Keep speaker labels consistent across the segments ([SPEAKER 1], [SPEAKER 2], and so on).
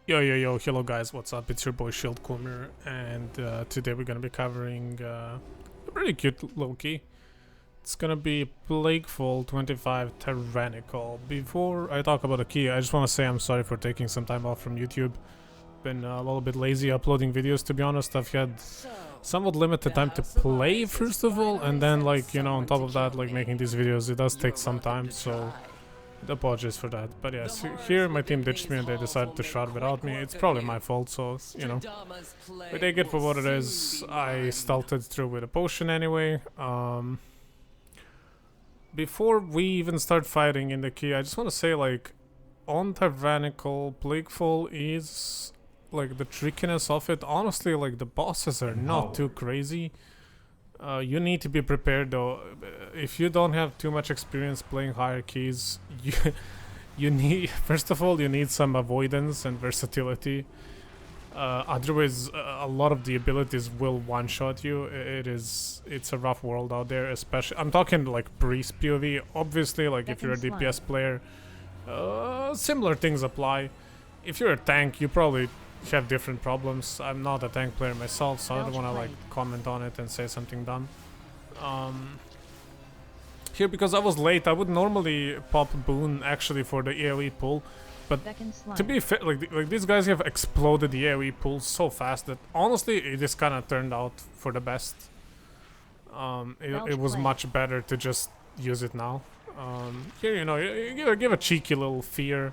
[SPEAKER 1] Yo, hello guys, what's up? It's your boy Shieldcoomer, and today we're gonna be covering a pretty cute Loki. It's gonna be Plaguefall 25 Tyrannical. Before I talk about the key, I just want to say I'm sorry for taking some time off from YouTube. Been a little bit lazy uploading videos, to be honest. I've had somewhat limited time to play, first of all, and then, like, you know, on top of that, like, making these videos, it does take some time, so apologies for that. But yes, here my team ditched me and they decided to shard without me. It's probably my fault, so, you know, we take it for what it is. I stealthed through with a potion anyway. Before we even start fighting in the key, I just want to say, like, on Tyrannical, Plaguefall is, like, the trickiness of it. Honestly, like, the bosses are not too crazy. You need to be prepared though. If you don't have too much experience playing higher keys, you need, first of all, you need some avoidance and versatility. Otherwise, a lot of the abilities will one-shot you. It's a rough world out there, especially. I'm talking like priest PoV. Obviously, like if you're a DPS player, similar things apply. If you're a tank, you probably have different problems. I'm not a tank player myself, so I don't want to like comment on it and say something dumb. Here, because I was late, I would normally pop Boon actually for the AoE pull, but to be fair, like these guys have exploded the AoE pull so fast that honestly it just kind of turned out for the best. It was much better to just use it now. Here, you know, you give a cheeky little fear.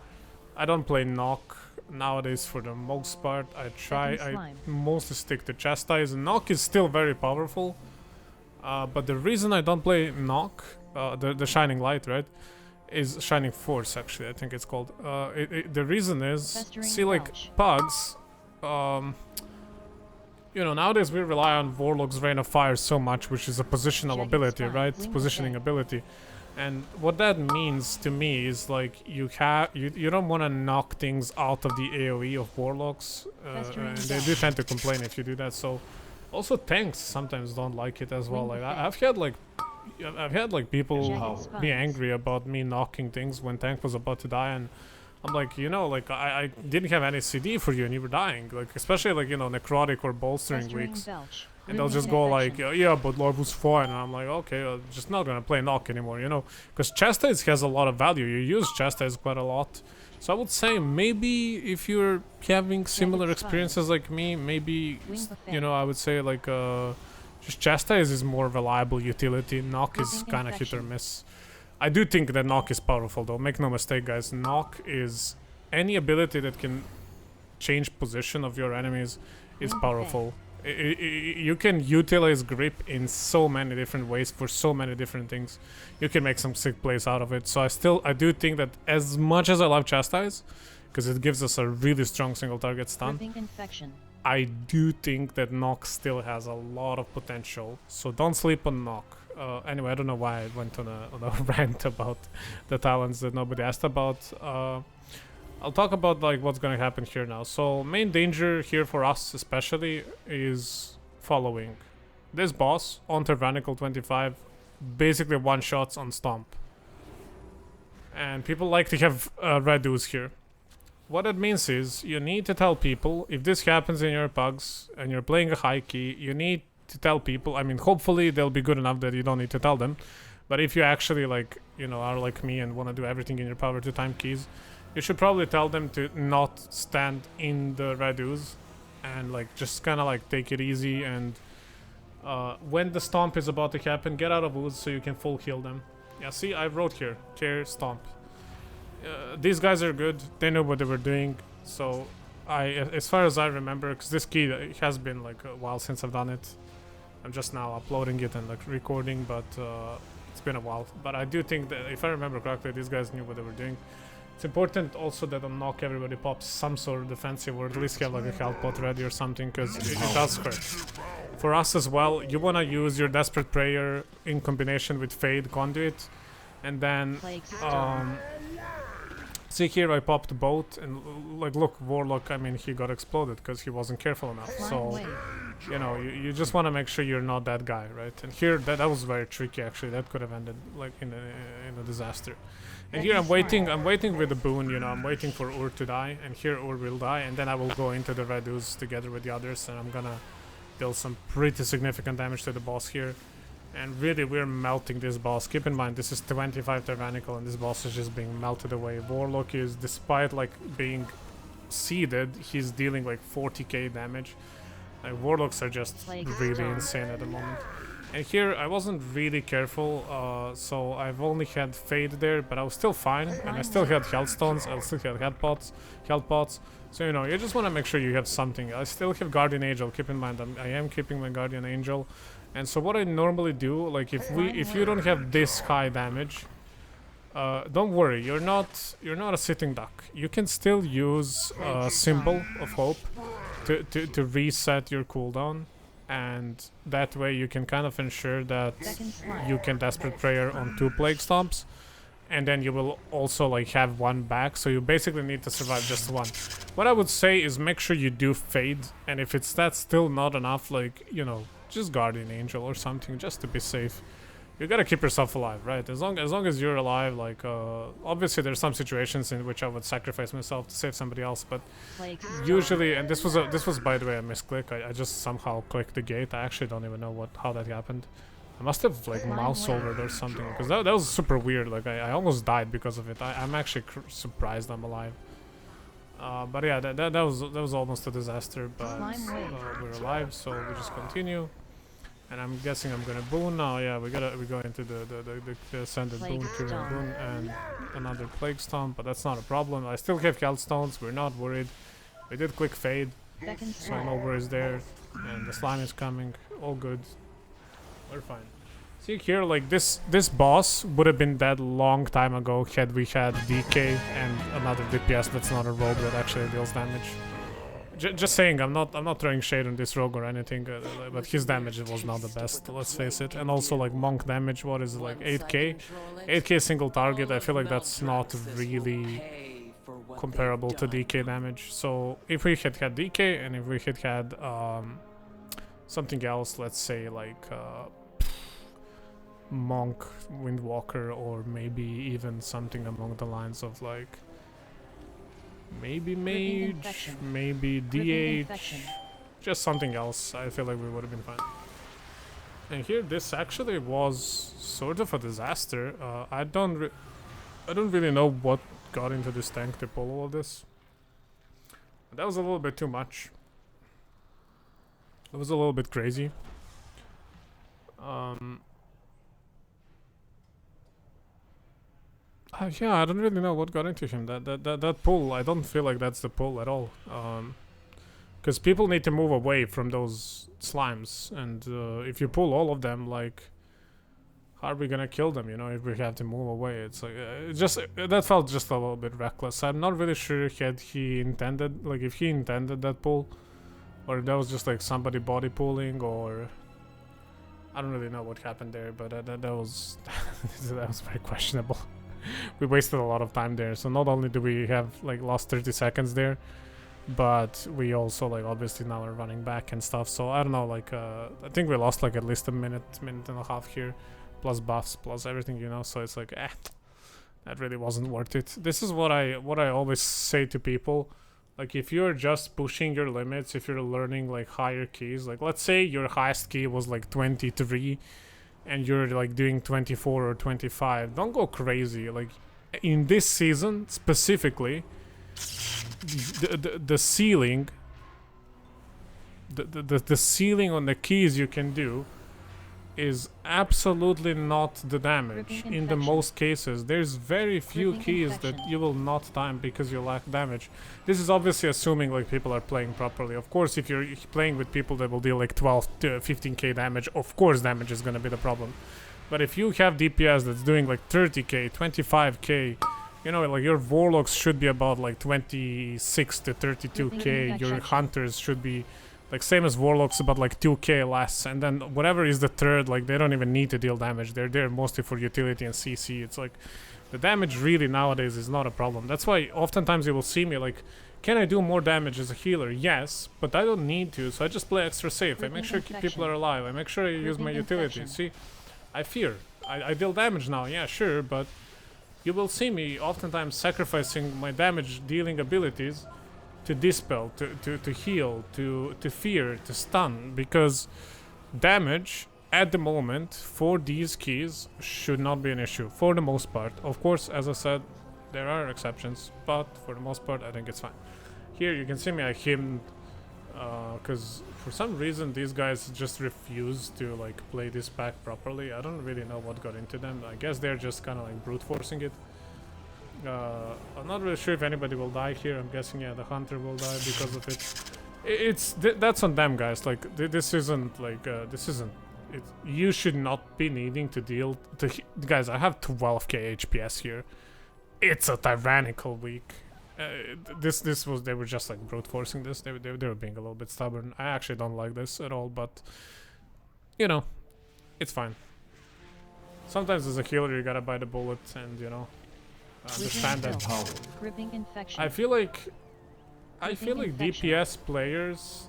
[SPEAKER 1] I don't play knock nowadays for the most part. I mostly stick to chastise. Knock is still very powerful, but the reason I don't play knock, the shining light, right, is shining force actually, I think it's called. The reason is, see, like pugs, you know, nowadays we rely on Warlock's Rain of Fire so much, which is a positional ability, right? Positioning ability. And what that means to me is like you don't want to knock things out of the AoE of Warlocks, and they do tend to complain if you do that. So also tanks sometimes don't like it as well. Like I've had like people be angry about me knocking things when tank was about to die, and I'm like, you know, like I didn't have any CD for you and you were dying, like especially like, you know, necrotic or bolstering weeks. And they'll just go like, yeah, but Lord was fine. And I'm like, okay, I'm just not gonna play knock anymore, you know? Because chastise has a lot of value. You use chastise quite a lot. So I would say maybe if you're having similar experiences like me, maybe, you know, I would say like, just chastise is more reliable utility. Knock is kind of hit or miss. I do think that knock is powerful though. Make no mistake, guys. Knock is any ability that can change position of your enemies is powerful. You can utilize grip in so many different ways for so many different things. You can make some sick plays out of it. So I do think that as much as I love chastise, because it gives us a really strong single target stun, I do think that knock still has a lot of potential. So don't sleep on knock. Anyway, I don't know why I went on a rant about the talents that nobody asked about. I'll talk about like what's gonna happen here now. So main danger here for us especially is following. This boss on Tyrannical 25 basically one-shots on stomp. And people like to have red ooze here. What that means is you need to tell people, if this happens in your pugs and you're playing a high key, you need to tell people. I mean, hopefully they'll be good enough that you don't need to tell them. But if you actually, like, you know, are like me and want to do everything in your power to time keys, you should probably tell them to not stand in the red ooze and like just kind of like take it easy, and when the stomp is about to happen, get out of ooze so you can full heal them. Yeah, see, I wrote here, care stomp. These guys are good, they know what they were doing. So as far as I remember, because this key, it has been like a while since I've done it. I'm just now uploading it and like recording, but it's been a while. But I do think that if I remember correctly, these guys knew what they were doing. It's important also that on knock everybody pops some sort of defensive, or at least have like a health pot ready or something, because it does hurt. For us as well, you want to use your Desperate Prayer in combination with Fade Conduit, and then see here I popped both, and like look, Warlock, I mean he got exploded because he wasn't careful enough. So you know, you just want to make sure you're not that guy, right? And here, that was very tricky, actually. That could have ended, like, in a disaster. And here I'm waiting with the boon, you know, I'm waiting for Ur to die, and here Ur will die, and then I will go into the red ooze together with the others, and I'm gonna deal some pretty significant damage to the boss here. And really, we're melting this boss. Keep in mind, this is 25 Tyrannical, and this boss is just being melted away. Warlock is, despite, like, being seeded, he's dealing, like, 40k damage. Like, Warlocks are just really insane at the moment. And here, I wasn't really careful, so I've only had Fade there, but I was still fine, and I still had Hellstones, I still had health pots. So, you know, you just want to make sure you have something. I still have Guardian Angel. Keep in mind, I am keeping my Guardian Angel. And so what I normally do, like, if you don't have this high damage, don't worry, you're not a sitting duck. You can still use Symbol of Hope to reset your cooldown, and that way you can kind of ensure that you can Desperate Prayer on 2 Plague Stomps, and then you will also, like, have 1 back, so you basically need to survive just 1. What I would say is make sure you do Fade, and if that's still not enough, like, you know, just Guardian Angel or something, just to be safe. You gotta keep yourself alive, right? As long as you're alive, like, obviously there's some situations in which I would sacrifice myself to save somebody else, but usually, and this was by the way a misclick. I just somehow clicked the gate. I actually don't even know how that happened. I must have, like, mouse overed or something, because that was super weird. Like, I almost died because of it. I'm actually surprised I'm alive. But yeah, that was almost a disaster, but we're alive, so we just continue. And I'm guessing I'm gonna boon now. Yeah, we go into the ascended boon, Kyrian boon, and another plague stomp, but that's not a problem. I still have Hellstones, we're not worried. We did quick fade, so no worries there. And the slime is coming, all good. We're fine. See here, like, this boss would have been dead long time ago had we had DK and another DPS that's not a rogue that actually deals damage. Just saying, I'm not throwing shade on this rogue or anything, but his damage was not the best, let's face it. And also, like, monk damage, what is it, like 8k? 8k single target, I feel like that's not really comparable to DK damage. So if we had DK and if we had something else, let's say like monk, windwalker, or maybe even something along the lines of, like, maybe mage, maybe DH, just something else, I feel like we would have been fine. And here, this actually was sort of a disaster. I don't really know what got into this tank to pull all of this. That was a little bit too much. It was a little bit crazy. Yeah, I don't really know what got into him. That pull, I don't feel like that's the pull at all. Because people need to move away from those slimes, and if you pull all of them, like, how are we gonna kill them? You know, if we have to move away, it's like that felt just a little bit reckless. I'm not really sure if he intended that pull, or if that was just like somebody body pulling, or I don't really know what happened there. But that was that was very questionable. We wasted a lot of time there, so not only do we have, like, lost 30 seconds there, but we also, like, obviously now are running back and stuff. So I don't know, like, I think we lost, like, at least a minute and a half here, plus buffs, plus everything, you know. So it's like, that really wasn't worth it. This is what I always say to people. Like, if you're just pushing your limits, if you're learning, like, higher keys, like, let's say your highest key was like 23 and you're, like, doing 24 or 25, don't go crazy. Like, in this season specifically, the ceiling, the ceiling on the keys you can do is absolutely not the damage. In the most cases, there's very few keys that you will not time because you lack damage. This is obviously assuming, like, people are playing properly. Of course, if you're playing with people that will deal like 12 to 15k damage, of course damage is gonna be the problem. But if you have DPS that's doing like 30k, 25k, you know, like, your warlocks should be about like 26 to 32k, your hunters should be like same as warlocks, about like 2k less, and then whatever is the third, like, they don't even need to deal damage. They're there mostly for utility and CC. It's like the damage really nowadays is not a problem. That's why oftentimes you will see me, like, Can I do more damage as a healer? Yes, but I don't need to, so I just play extra safe. I make sure people are alive. I make sure I use my utility. See, I fear. I deal damage now, yeah, sure, but you will see me oftentimes sacrificing my damage dealing abilities to dispel, to heal, to fear, to stun, because damage at the moment for these keys should not be an issue for the most part. Of course, as I said, there are exceptions, but for the most part I think it's fine. Here you can see me, I himmed because for some reason these guys just refuse to like play this pack properly. I don't really know what got into them. I guess they're just kind of like brute forcing it. I'm not really sure if anybody will die here. I'm guessing, yeah, the hunter will die because of it. That's on them, guys. Like this isn't like this isn't. You should not be needing to deal to guys. I have 12k HPS here. It's a tyrannical week. They were just like brute forcing this. They were being a little bit stubborn. I actually don't like this at all, but you know, it's fine. Sometimes as a healer you gotta bite the bullet and, you know, understand that. I feel like DPS players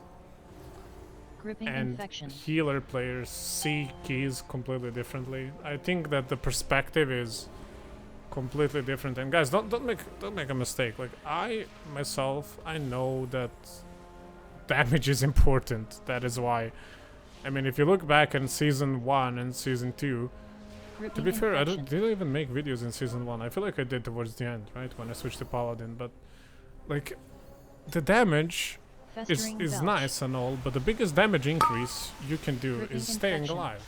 [SPEAKER 1] and healer players see keys completely differently. I think that the perspective is completely different. And guys, don't make a mistake. Like I myself, I know that damage is important. That is why. I mean, if you look back in season 1 and season 2, to be fair, did I even make videos in season 1? I feel like I did towards the end, right, when I switched to Paladin. But like, the damage is nice and all, but the biggest damage increase you can do is staying alive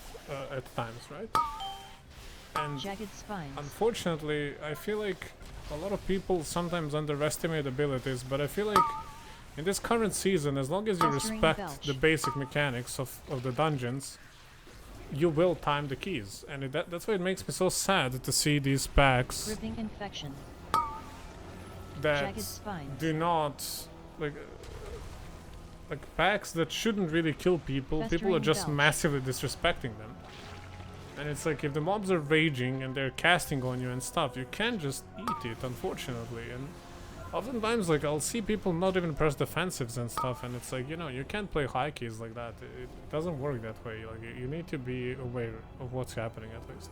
[SPEAKER 1] at times, right? And unfortunately, I feel like a lot of people sometimes underestimate abilities, but I feel like in this current season, as long as you respect the basic mechanics of the dungeons, you will time the keys. And that's why it makes me so sad to see these packs that do not, like packs that shouldn't really kill people. People are just massively disrespecting them. And it's like, if the mobs are raging and they're casting on you and stuff, you can't just eat it, unfortunately. And oftentimes, like, I'll see people not even press defensives and stuff, and it's like, you know, you can't play high keys like that. It doesn't work that way. Like, you need to be aware of what's happening, at least.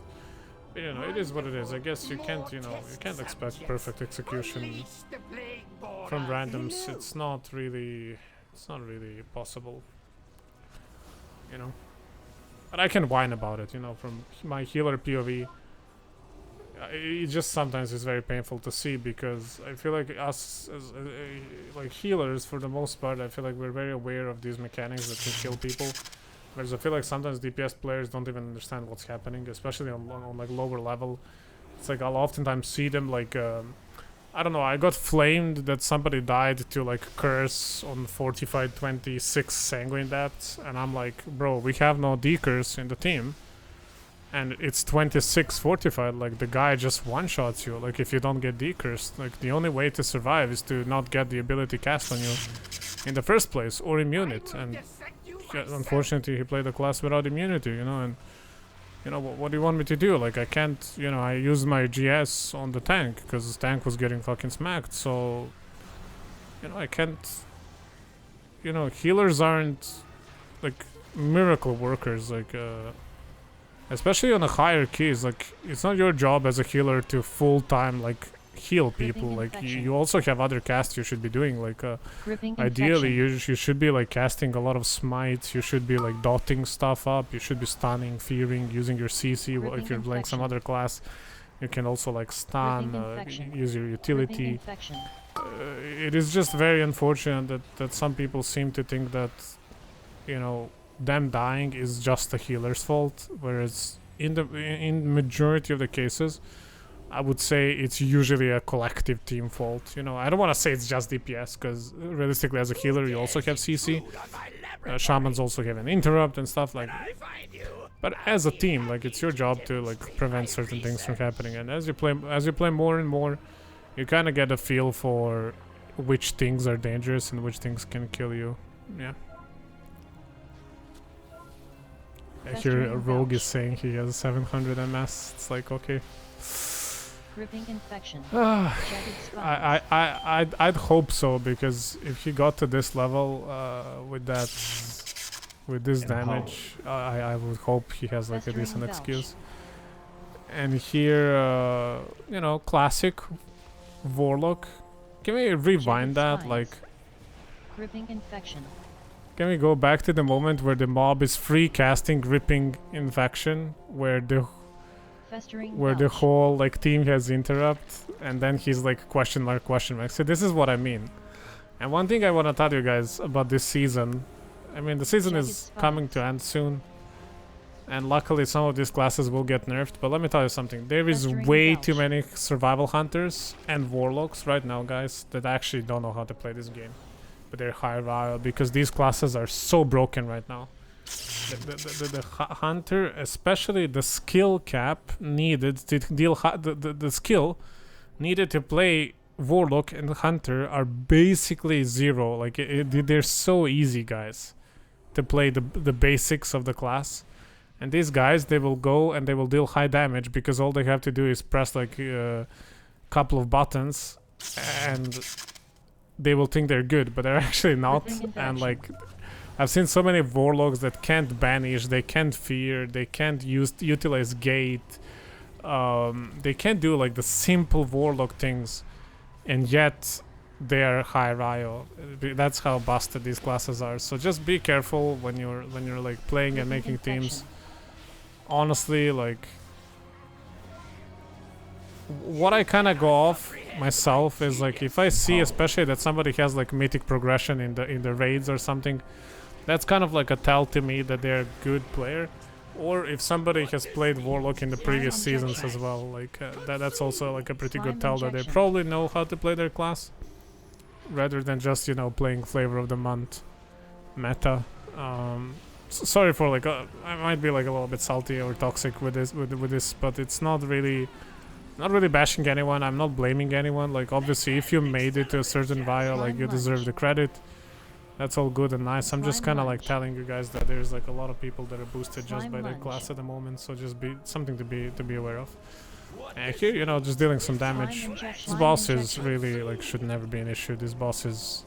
[SPEAKER 1] But, you know, it is what it is. I guess you can't, you know, you can't expect perfect execution from randoms. It's not really possible, you know. But I can whine about it, you know, from my healer POV. It just sometimes is very painful to see, because I feel like us as like healers, for the most part, I feel like we're very aware of these mechanics that can kill people. Whereas I feel like sometimes DPS players don't even understand what's happening, especially on like lower level. It's like I'll oftentimes see them like I don't know, I got flamed that somebody died to like curse on fortified 26 sanguine depths, and I'm like, bro, we have no decurse in the team. And it's 26 fortified, like the guy just one-shots you, like if you don't get decursed. Like the only way to survive is to not get the ability cast on you in the first place, or immune it. And unfortunately he played a class without immunity, you know, and you know, what do you want me to do? Like, I can't, you know, I used my GS on the tank because the tank was getting fucking smacked, so, you know, I can't, you know, healers aren't, like, miracle workers, like, especially on the higher keys. Like, it's not your job as a healer to full-time, like, heal people. Like, you also have other casts you should be doing, like, ideally you should be like casting a lot of smites, you should be like dotting stuff up, you should be stunning, fearing, using your CC. If you're playing some other class, you can also like stun, use your utility. It is just very unfortunate that some people seem to think that, you know, them dying is just the healer's fault, whereas in majority of the cases, I would say it's usually a collective team fault. You know, I don't want to say it's just DPS, because realistically as a healer you also have CC. Shamans also have an interrupt and stuff like that. But as a team, like, it's your job to like prevent certain things from happening. And as you play more and more, you kind of get a feel for which things are dangerous and which things can kill you. Yeah. I hear a rogue is saying he has 700 MS. It's like, okay.
[SPEAKER 2] Gripping infection.
[SPEAKER 1] I'd hope so, because if he got to this level with this damage, I would hope he has like a decent excuse. And here, you know, classic Warlock. Can we rewind that? Like,
[SPEAKER 2] Gripping infection.
[SPEAKER 1] can we go back to the moment where the mob is free casting Gripping Infection, where the whole like team has interrupt, and then he's like question mark. So this is what I mean. And one thing I want to tell you guys about this season, I mean the season is coming to end soon, and luckily some of these classes will get nerfed, but let me tell you something, there is way too many survival hunters and warlocks right now, guys, that actually don't know how to play this game, but they're high rile, because these classes are so broken right now. The hunter, especially the skill cap needed to deal the skill needed to play warlock and hunter are basically zero. Like they're so easy, guys, to play the basics of the class. And these guys, they will go and they will deal high damage because all they have to do is press like a couple of buttons and they will think they're good, but they're actually not. And like, I've seen so many warlocks that can't banish, they can't fear, they can't utilize gate, they can't do like the simple warlock things, and yet they are high rio. That's how busted these classes are. So just be careful when you're like playing and making teams. Honestly, like, what I kind of go off myself is like, if I see especially that somebody has like mythic progression in the raids or something, that's kind of like a tell to me that they're a good player. Or if somebody has played warlock in the previous seasons as well, like that's also like a pretty good tell that they probably know how to play their class, rather than just, you know, playing flavor of the month meta. Sorry for like I might be like a little bit salty or toxic with this, but it's not really bashing anyone. I'm not blaming anyone. Like, obviously if you made it to a certain via, like, you deserve the credit. That's all good and nice. I'm just kind of like telling you guys that there's like a lot of people that are boosted just by their class at the moment, so just be something to be aware of. And here, you know, just dealing some damage. This boss is really like should never be an issue. This boss is,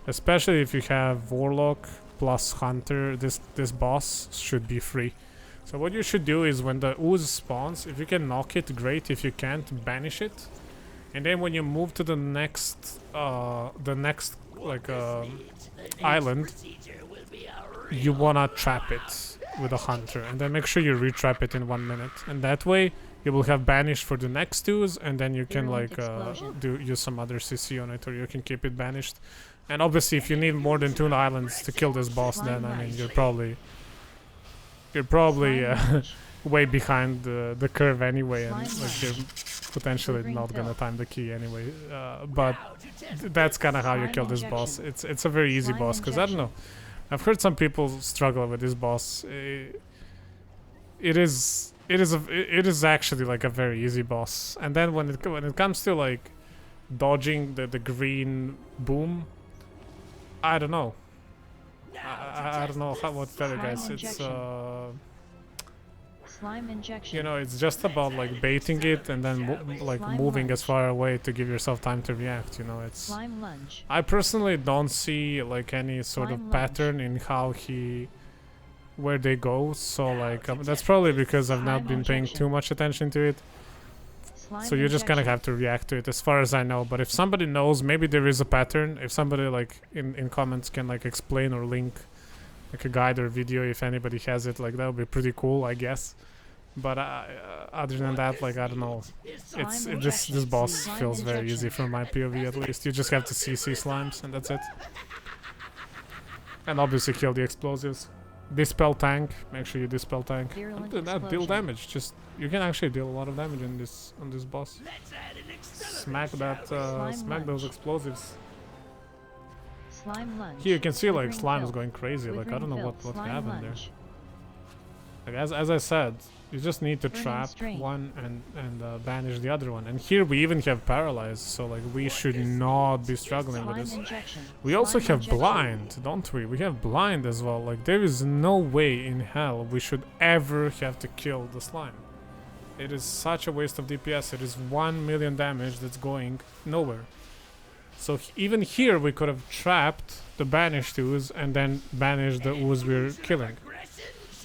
[SPEAKER 1] especially if you have warlock plus hunter, this boss should be free. So what you should do is when the ooze spawns, if you can knock it, great. If you can't, banish it. And then when you move to the next like island, you wanna trap it with a hunter, and then make sure you retrap it in 1 minute, and that way you will have banished for the next twos, and then you can like use some other CC on it, or you can keep it banished. And obviously if you need more than 2 islands to kill this boss, then I mean you're probably way behind the curve anyway, and like you're potentially not gonna time the key anyway, but that's kind of how you kill this boss. It's a very easy boss, because I don't know, I've heard some people struggle with this boss. It is actually like a very easy boss, and then when it comes to like dodging the green boom, I don't know. I don't know what to tell you guys. It's
[SPEAKER 2] slime injection.
[SPEAKER 1] you know, it's just about like baiting it and then moving as far away to give yourself time to react. You know, it's.
[SPEAKER 2] Slime lunge.
[SPEAKER 1] I personally don't see like any sort of pattern in how where they go. So like that's probably because I've not been paying too much attention to it. So you just kind of have to react to it, as far as I know. But if somebody knows, maybe there is a pattern. If somebody like in comments can like explain or link like a guide or video, if anybody has it, like that would be pretty cool, I guess. But other than that, like I don't know. This boss feels very easy from my POV at least. You just have to CC slimes and that's it. And obviously kill the explosives. Dispel tank. Make sure you dispel tank. That deal damage. Just you can actually deal a lot of damage on this boss. Smack that. Smack those explosives. Here you can see like slime is going crazy. Like I don't know what happened there. Like as I said, you just need to trap one and banish the other one. And here we even have paralyze, so like we should not be struggling with this. We also have blind, don't we? We have blind as well. Like there is no way in hell we should ever have to kill the slime. It is such a waste of DPS. It is 1 million damage that's going nowhere. So even here we could have trapped the banished ooze and then banished the ooze we're killing.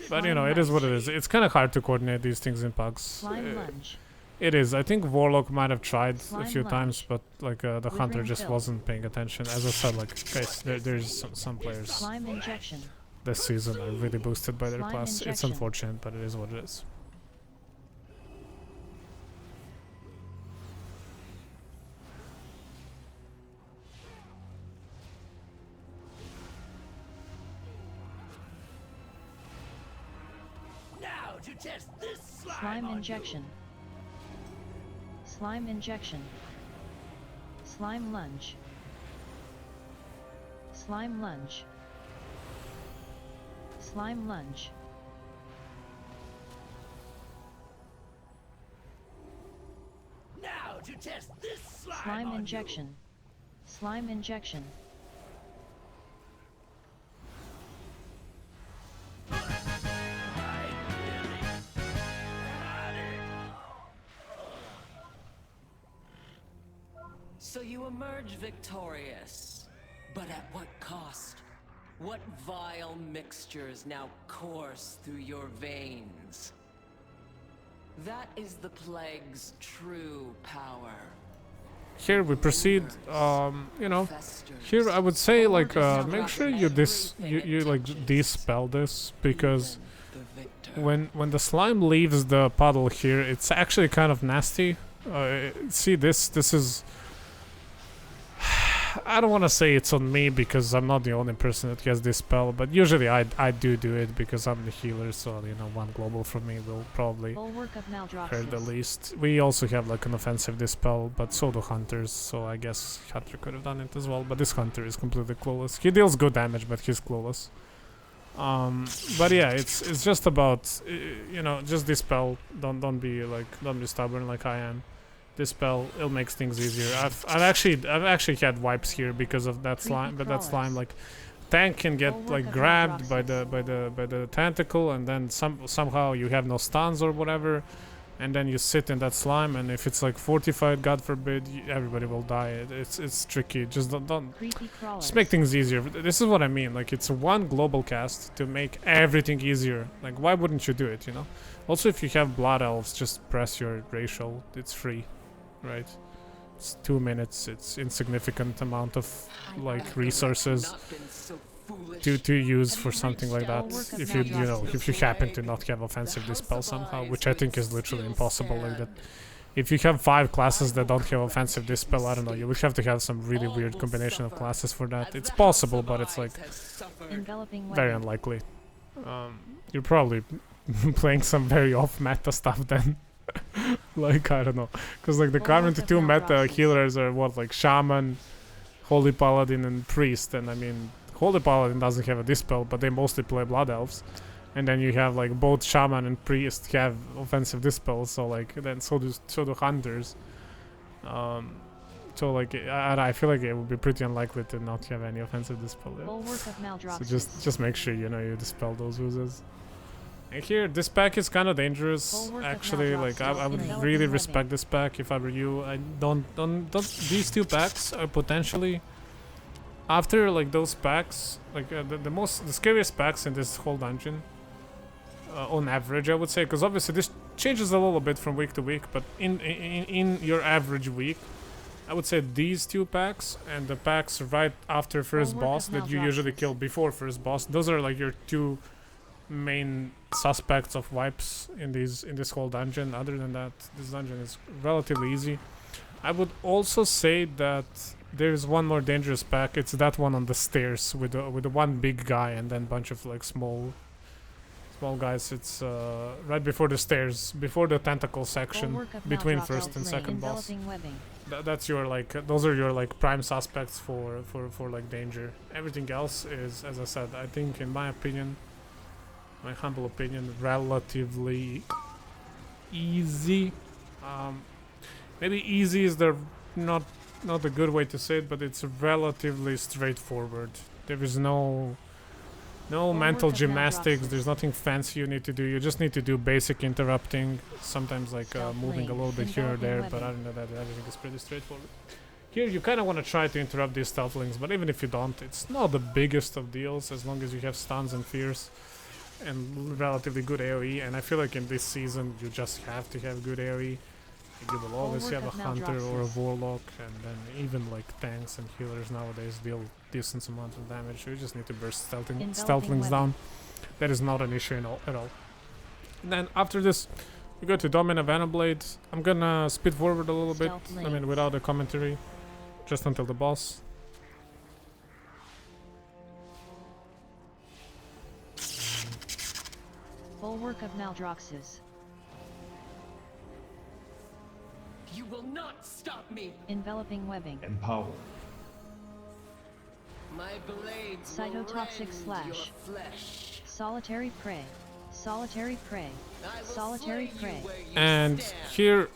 [SPEAKER 1] But you know, it is what it is. It's kind of hard to coordinate these things in pugs.
[SPEAKER 2] Slime lunge.
[SPEAKER 1] It is. I think Warlock might have tried
[SPEAKER 2] Slime
[SPEAKER 1] a few
[SPEAKER 2] lunge.
[SPEAKER 1] times, but like the
[SPEAKER 2] Withering
[SPEAKER 1] hunter just
[SPEAKER 2] pill.
[SPEAKER 1] wasn't paying attention. As I said, like guys, there's some players
[SPEAKER 2] Slime injection.
[SPEAKER 1] this season are really boosted by their
[SPEAKER 2] Slime
[SPEAKER 1] class. It's
[SPEAKER 2] injection.
[SPEAKER 1] unfortunate, but it is what it is.
[SPEAKER 3] Now to test this
[SPEAKER 2] Slime
[SPEAKER 3] on
[SPEAKER 2] injection. Slime injection. Slime lunge. Slime lunge. Slime lunge.
[SPEAKER 3] you. Now to test this
[SPEAKER 2] Slime
[SPEAKER 3] on
[SPEAKER 2] injection. Slime injection.
[SPEAKER 4] So you emerge victorious, but at what cost? What vile mixtures now course through your veins? That is the plague's true power.
[SPEAKER 1] Here we proceed. You know, here I would say like make sure you like dispel this, because when the slime leaves the puddle here, it's actually kind of nasty. See this is. I don't want to say it's on me because I'm not the only person that has this spell, but usually I do it because I'm the healer, so you know, one global from me will probably
[SPEAKER 2] Bulwark of
[SPEAKER 1] hurt the
[SPEAKER 2] Maldroxus.
[SPEAKER 1] least. We also have like an offensive dispel, but so do hunters, so I guess Hunter could have done it as well, but this hunter is completely clueless. He deals good damage, but he's clueless. But yeah, it's just about you know, just dispel. Don't be stubborn like I am. Dispel, it makes things easier. I've actually had wipes here because of that slime, but that slime, like, tank can get
[SPEAKER 2] Bulwark
[SPEAKER 1] like
[SPEAKER 2] of
[SPEAKER 1] grabbed by
[SPEAKER 2] Maldroxus.
[SPEAKER 1] the tentacle, and then somehow you have no stuns or whatever, and then you sit in that slime, and if it's like fortified, God forbid, everybody will die. It's tricky. Just don't
[SPEAKER 2] Creepy crawlers.
[SPEAKER 1] just make things easier. This is what I mean. Like, it's one global cast to make everything easier. Like, why wouldn't you do it? You know. Also, if you have blood elves, just press your racial. It's free. Right, it's 2 minutes. It's insignificant amount of like resources to use for something like that. If you happen to not have offensive dispel somehow, which I think is literally impossible. Like that, if you have 5 classes that don't have offensive dispel, I don't know. You would have to have some really weird combination of classes for that. It's possible, but it's like
[SPEAKER 2] Enveloping
[SPEAKER 1] very
[SPEAKER 2] weapon.
[SPEAKER 1] unlikely. You're probably playing some very off meta stuff then. Like, I don't know, because like the current 2 meta healers are what, like Shaman, Holy Paladin, and Priest, and I mean Holy Paladin doesn't have a dispel, but they mostly play Blood Elves, and then you have like both Shaman and Priest have offensive dispels, so like then so do Hunters. So like I feel like it would be pretty unlikely to not have any offensive dispel there.
[SPEAKER 2] Bulwark of Maldroxus.
[SPEAKER 1] So just make sure you know you dispel those oozes. And here, this pack is kind of dangerous.
[SPEAKER 2] Bulwark of
[SPEAKER 1] Actually, like I would
[SPEAKER 2] Maldroxus.
[SPEAKER 1] really
[SPEAKER 2] Enveloping
[SPEAKER 1] respect this pack if I were you. I don't. These 2 packs are potentially, after like those packs, like the scariest packs in this whole dungeon. On average, I would say, because obviously this changes a little bit from week to week, but in your average week, I would say these 2 packs and the packs right after first
[SPEAKER 2] Bulwark
[SPEAKER 1] boss
[SPEAKER 2] of
[SPEAKER 1] that you usually
[SPEAKER 2] Maldroxus.
[SPEAKER 1] kill before first boss. Those are like your 2 main suspects of wipes in this whole dungeon. Other than that, this dungeon is relatively easy. I would also say that there's one more dangerous pack. It's that one on the stairs with the one big guy and then bunch of like small guys. It's right before the stairs, before the tentacle section,
[SPEAKER 2] Bulwark of
[SPEAKER 1] between
[SPEAKER 2] Maldroxus.
[SPEAKER 1] first and second boss.
[SPEAKER 2] Enveloping webbing.
[SPEAKER 1] That's your like those are your like prime suspects for like danger. Everything else is, as I said, I think in my opinion, my humble opinion, relatively easy. Maybe easy is the not a good way to say it, but it's relatively straightforward. There is no No
[SPEAKER 2] Or
[SPEAKER 1] mental
[SPEAKER 2] work of
[SPEAKER 1] gymnastics,
[SPEAKER 2] Maldroxus.
[SPEAKER 1] there's nothing fancy you need to do. You just need to do basic interrupting, sometimes like
[SPEAKER 2] Stealth
[SPEAKER 1] moving a
[SPEAKER 2] lane,
[SPEAKER 1] little bit here or
[SPEAKER 2] enveloping
[SPEAKER 1] there, but
[SPEAKER 2] webbing.
[SPEAKER 1] other than that, everything is pretty straightforward. Here you kind of want to try to interrupt these stealth links, but even if you don't, it's not the biggest of deals as long as you have stuns and fears and relatively good AoE, and I feel like in this season you just have to have good AoE. You will always
[SPEAKER 2] Bulwark
[SPEAKER 1] have a
[SPEAKER 2] of
[SPEAKER 1] hunter or a
[SPEAKER 2] Maldroxus.
[SPEAKER 1] warlock, and then even like tanks and healers nowadays deal decent amount of damage. You just need to burst stealth
[SPEAKER 2] Enveloping
[SPEAKER 1] links
[SPEAKER 2] webbing.
[SPEAKER 1] down. That is not an issue at all. And then after this, we go to Domina Venoblade. I'm gonna speed forward a little bit.
[SPEAKER 2] Stealth
[SPEAKER 1] I mean,
[SPEAKER 2] lanes.
[SPEAKER 1] without the commentary, just until the boss.
[SPEAKER 2] Bulwark of Maldroxus.
[SPEAKER 4] You will not stop me.
[SPEAKER 2] Enveloping webbing.
[SPEAKER 5] Empower.
[SPEAKER 4] My blades
[SPEAKER 2] Cytotoxic
[SPEAKER 4] will rend
[SPEAKER 2] slash.
[SPEAKER 4] your flesh.
[SPEAKER 2] Solitary prey. Solitary prey.
[SPEAKER 4] I will
[SPEAKER 2] Solitary
[SPEAKER 4] slay you
[SPEAKER 2] prey.
[SPEAKER 4] where you
[SPEAKER 1] And
[SPEAKER 4] stand.
[SPEAKER 1] here,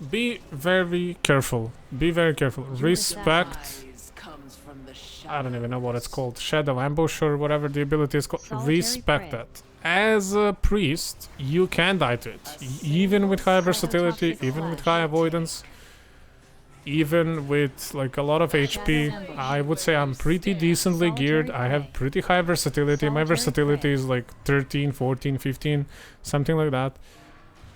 [SPEAKER 1] be very careful. Be very careful. Respect.
[SPEAKER 4] Eyes comes from the
[SPEAKER 1] I don't even know what it's
[SPEAKER 4] shadows.
[SPEAKER 1] called. Shadow ambush or whatever the ability is called.
[SPEAKER 2] Solitary
[SPEAKER 1] Respect
[SPEAKER 2] prey.
[SPEAKER 1] that. As a priest, you can die to it. Even with high versatility,
[SPEAKER 2] Cytotoxic
[SPEAKER 1] even with
[SPEAKER 2] slash.
[SPEAKER 1] high avoidance, even with like a lot of HP,
[SPEAKER 2] Shadow ambush.
[SPEAKER 1] I would say I'm pretty decently geared. I have
[SPEAKER 2] prey.
[SPEAKER 1] pretty high versatility. My
[SPEAKER 2] Solitary
[SPEAKER 1] versatility
[SPEAKER 2] prey.
[SPEAKER 1] is like 13, 14, 15, something like that.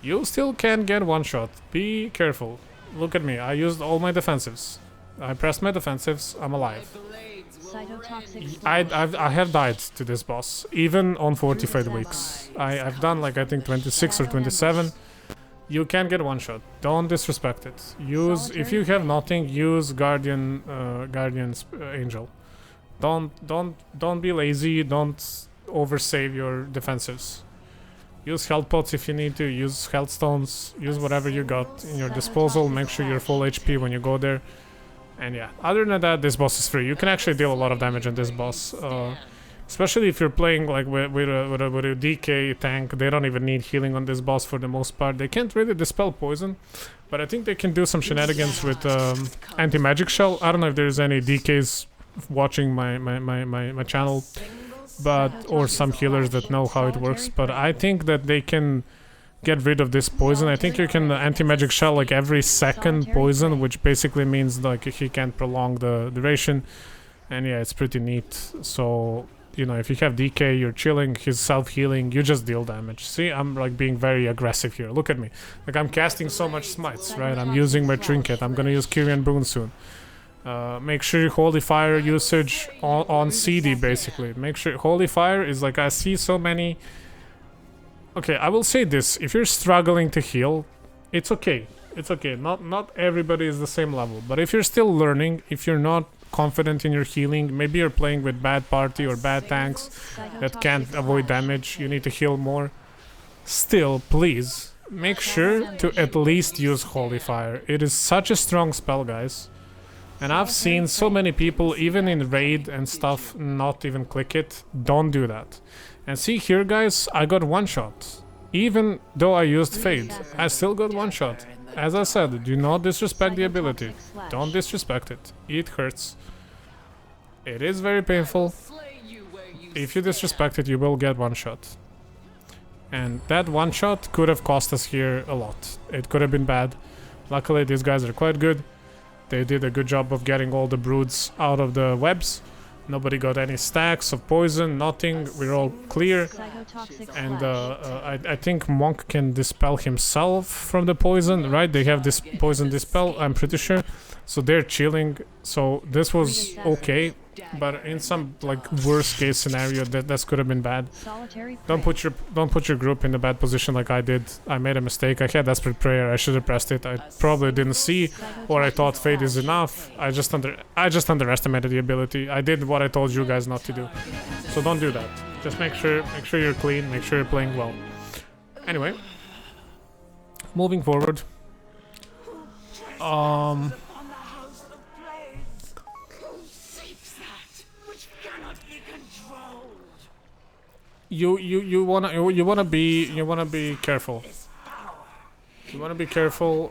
[SPEAKER 1] You still can get one shot. Be careful. Look at me. I used all my defensives. I pressed my defensives. I'm alive.
[SPEAKER 4] My blades will
[SPEAKER 2] Cytotoxic
[SPEAKER 4] rend
[SPEAKER 2] slash.
[SPEAKER 1] I have died to this boss, even on fortified weeks. I've done like I think 26 or 27. You can get one shot. Don't disrespect it. Use if you have nothing, use Guardian's Angel. Don't be lazy. Don't oversave your defensives. Use health pots if you need to. Use health stones. Use whatever you got in your disposal. Make sure you're full HP when you go there. And yeah, other than that, this boss is free. You can actually deal a lot of damage on this boss. Especially if you're playing like with a DK tank, they don't even need healing on this boss for the most part. They can't really dispel poison, but I think they can do some shenanigans with anti-magic shell. I don't know if there's any DKs watching my channel, but or some healers that know how it works. But I think that they can get rid of this poison. I think you can anti-magic shell like every second poison, which basically means like he can't prolong the duration. And yeah, it's pretty neat. So you know, if you have DK, you're chilling, he's self-healing, you just deal damage. See, I'm like being very aggressive here. Look at me. Like I'm casting so much smites, right? I'm using my trinket. I'm gonna use Kyrian boon soon. Make sure Holy Fire usage on CD basically. Make sure Holy Fire is like I see so many. Okay, I will say this: if you're struggling to heal, it's okay. It's okay. Not everybody is the same level, but if you're still learning, if you're not confident in your healing, maybe you're playing with bad party or bad tanks that can't avoid damage, you need to heal more. Still, please make sure to at least use Holy Fire. It is such a strong spell, guys. And I've seen so many people, even in raid and stuff, not even click it. Don't do that. And see here, guys, I got one shot. Even though I used Fade, I still got one shot. As I said, do not disrespect the ability. Don't disrespect it. It hurts. It is very painful. If you disrespect it, you will get one shot. And that one shot could have cost us here a lot. It could have been bad. Luckily, these guys are quite good. They did a good job of getting all the broods out of the webs. Nobody got any stacks of poison, nothing. We're all clear. And I think Monk can dispel himself from the poison, right? They have this poison dispel, I'm pretty sure. So they're chilling. So this was okay, but in some like worst case scenario, that could have been bad. Don't put your group in a bad position like I did. I made a mistake. I had Desperate Prayer. I should have pressed it. I probably didn't see, or I thought Fate is enough. I just underestimated the ability. I did what I told you guys not to do. So don't do that. Just make sure you're clean. Make sure you're playing well. Anyway, moving forward.
[SPEAKER 3] On the house of plague. Who seeks that which cannot be controlled?
[SPEAKER 1] You wanna be careful. You wanna be careful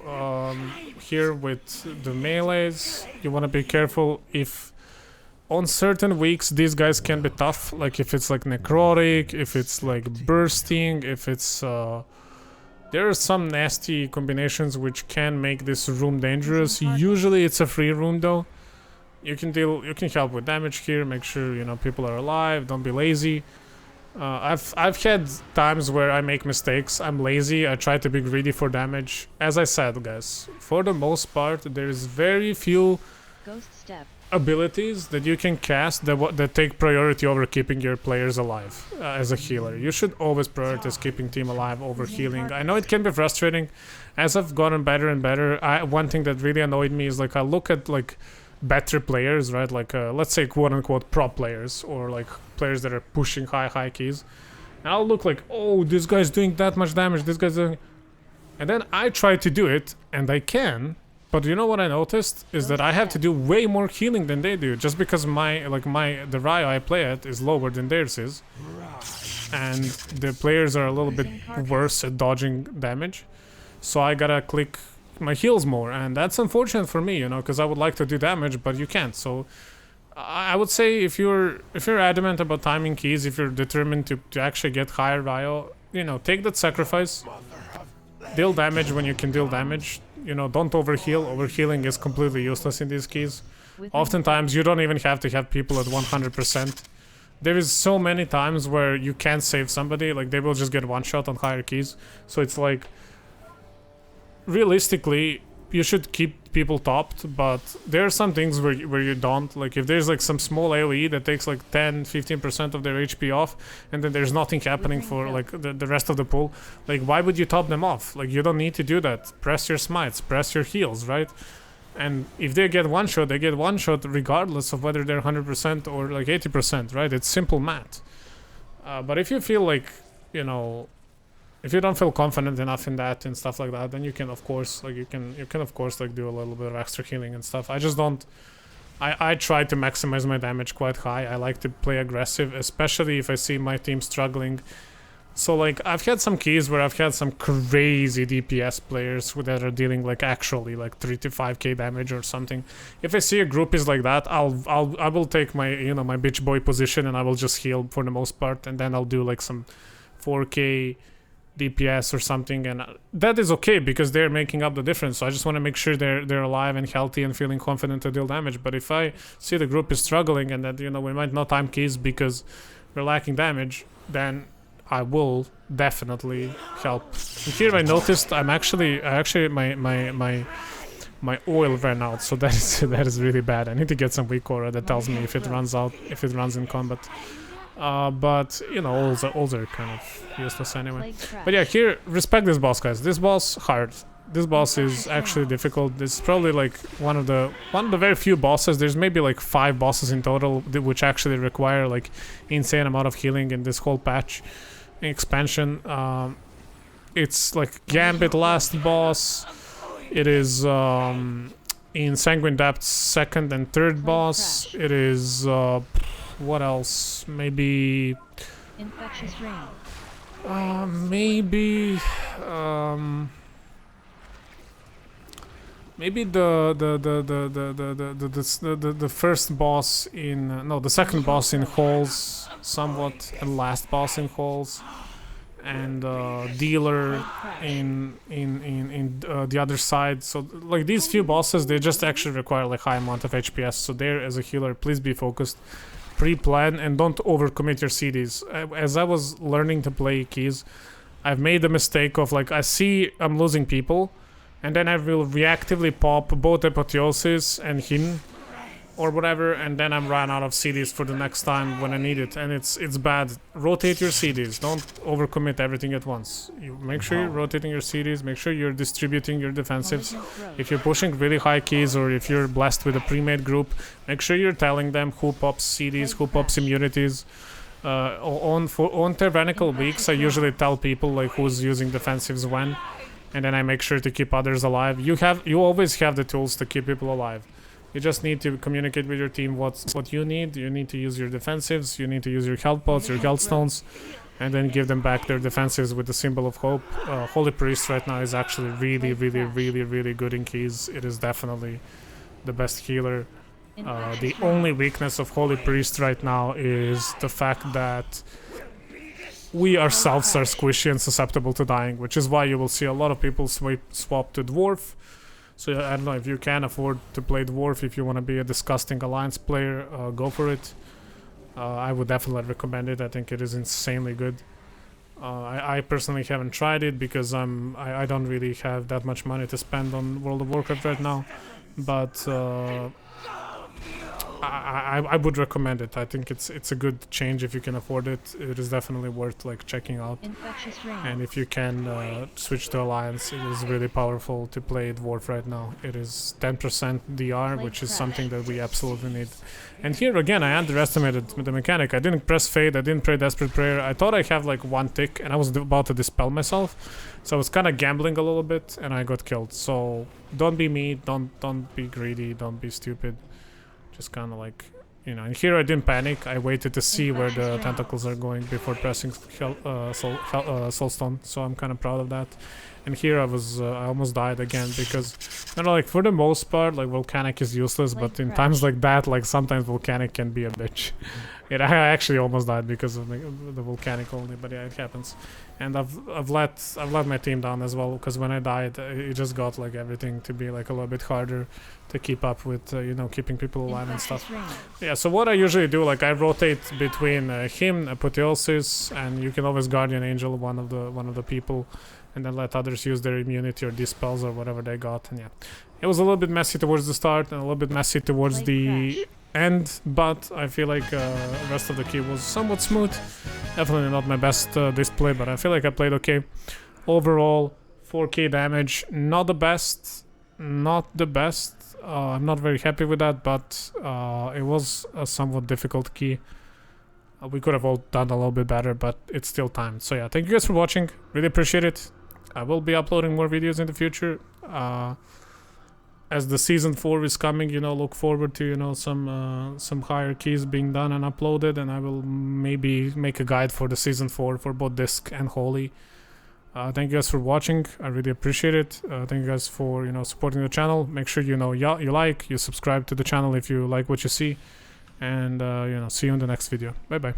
[SPEAKER 1] here with the melees. You wanna be careful if on certain weeks these guys can be tough, like if it's like necrotic, if it's like bursting, if it's there are some nasty combinations which can make this room dangerous. Usually it's a free room though. You can help with damage here, make sure you know people are alive, don't be lazy. I've had times where I make mistakes, I'm lazy, I try to be greedy for damage. As I said, guys, for the most part there's very few
[SPEAKER 2] Ghost step.
[SPEAKER 1] abilities that you can cast that take priority over keeping your players alive as a healer. You should always prioritize keeping team alive over healing. I know it can be frustrating. As I've gotten better and better, one thing that really annoyed me is like I look at like better players, right? Like let's say quote-unquote pro players or like players that are pushing high keys. And I'll look like, oh, this guy's doing that much damage, this guy's doing... And then I try to do it, and I can. But you know what I noticed is that I have to do way more healing than they do, just because the Ryo I play at is lower than theirs is, and the players are a little bit worse at dodging damage, so I gotta click my heals more, and that's unfortunate for me, you know, because I would like to do damage, but you can't. So I would say if you're adamant about timing keys, if you're determined to actually get higher Ryo, you know, take that sacrifice, deal damage when you can deal damage. You know, don't overheal. Overhealing is completely useless in these keys. Oftentimes, you don't even have to have people at 100%. There is so many times where you can't save somebody, like they will just get one shot on higher keys. So it's like, realistically, you should keep people topped, but there are some things where you don't. Like if there's like some small AoE that takes like 10-15% of their HP off, and then there's nothing happening for like the rest of the pool, like why would you top them off? Like you don't need to do that. Press your smites, press your heals, right? And if they get one shot, they get one shot regardless of whether they're 100% or like 80%, right? It's simple math. But if you feel like, you know, if you don't feel confident enough in that and stuff like that, then you can of course like you can of course like do a little bit of extra healing and stuff. I just don't. I try to maximize my damage quite high. I like to play aggressive, especially if I see my team struggling. So like I've had some keys where I've had some crazy DPS players that are dealing like actually like 3 to 5k damage or something. If I see a group is like that, I will take my, you know, my bitch boy position and I will just heal for the most part, and then I'll do like some 4k DPS or something, and that is okay because they're making up the difference. So I just want to make sure they're alive and healthy and feeling confident to deal damage. But if I see the group is struggling and that, you know, we might not time keys because we're lacking damage, then I will definitely help. And here I noticed my oil ran out, so that is really bad. I need to get some weak aura that tells me if it runs out, if it runs in combat. But you know, all are kind of useless anyway. But yeah, here, respect this boss, guys. This boss hard. This boss is actually difficult. This is probably like one of the very few bosses. There's maybe like 5 bosses in total which actually require like insane amount of healing in this whole patch expansion. It's like Gambit last boss. It is in Sanguine Depths second and third boss. It is what else? Maybe
[SPEAKER 2] Infectious rain.
[SPEAKER 1] maybe the first boss in the second boss in Halls somewhat, and last boss in Halls, and dealer in the other side. So like these few bosses, they just actually require like high amount of HPS. So there, as a healer, please be focused, pre-plan, and don't overcommit your CDs. As I was learning to play keys, I've made the mistake of like I see I'm losing people, and then I will reactively pop both Apotheosis and him or whatever, and then I'm run out of CDs for the next time when I need it, and it's bad. Rotate your CDs, don't overcommit everything at once. You make sure you're rotating your CDs, make sure you're distributing your defensives. If you're pushing really high keys, or if you're blessed with a pre-made group, make sure you're telling them who pops CDs, who pops immunities. On Tyrannical weeks, I usually tell people like who's using defensives when, and then I make sure to keep others alive. You always have the tools to keep people alive. You just need to communicate with your team what you need. You need to use your defensives, you need to use your health pots, your health stones, and then give them back their defensives with the symbol of hope. Holy Priest right now is actually really good in keys. It is definitely the best healer The only weakness of Holy Priest right now is the fact that we ourselves are squishy and susceptible to dying, which is why you will see a lot of people swap to Dwarf. So I don't know, if you can afford to play Dwarf, if you want to be a disgusting Alliance player, go for it. I would definitely recommend it. I think it is insanely good. I personally haven't tried it because I don't really have that much money to spend on World of Warcraft right now, but I would recommend it. I think it's a good change if you can afford it. It is definitely worth like checking out. And if you can switch to Alliance, it is really powerful to play Dwarf right now. It is 10% DR, which is something that we absolutely need. And here again, I underestimated the mechanic. I didn't press Fade, I didn't pray Desperate Prayer. I thought I have like one tick and I was about to dispel myself. So I was kind of gambling a little bit and I got killed. So don't be me, don't be greedy, don't be stupid. Just kind of like, you know, and here I didn't panic. I waited to see where the tentacles are going before pressing Soulstone, so I'm kind of proud of that. And here I almost died again because, you know, like for the most part, like Volcanic is useless, but in times like that, like sometimes Volcanic can be a bitch. I actually almost died because of the Volcanic only, but yeah, it happens. And I've let my team down as well because when I died, it just got like everything to be like a little bit harder to keep up with, you know, keeping people alive and stuff. Yeah, so what I usually do, like I rotate between him, Apotheosis, and you can always Guardian Angel one of the people, and then let others use their immunity or dispels or whatever they got. And yeah, it was a little bit messy towards the start and a little bit messy towards the end, but I feel like the rest of the queue was somewhat smooth. Definitely not my best display, but I feel like I played okay. Overall, 4k damage, not the best. I'm not very happy with that, but it was a somewhat difficult key. We could have all done a little bit better, but it's still time. So yeah, thank you guys for watching. Really appreciate it. I will be uploading more videos in the future. As the season 4 is coming, you know, look forward to, you know, some higher keys being done and uploaded, and I will maybe make a guide for the season 4 for both Disc and Holy. Thank you guys for watching. I really appreciate it. Thank you guys for, you know, supporting the channel. Make sure you know you subscribe to the channel if you like what you see, and you know, see you in the next video. Bye bye.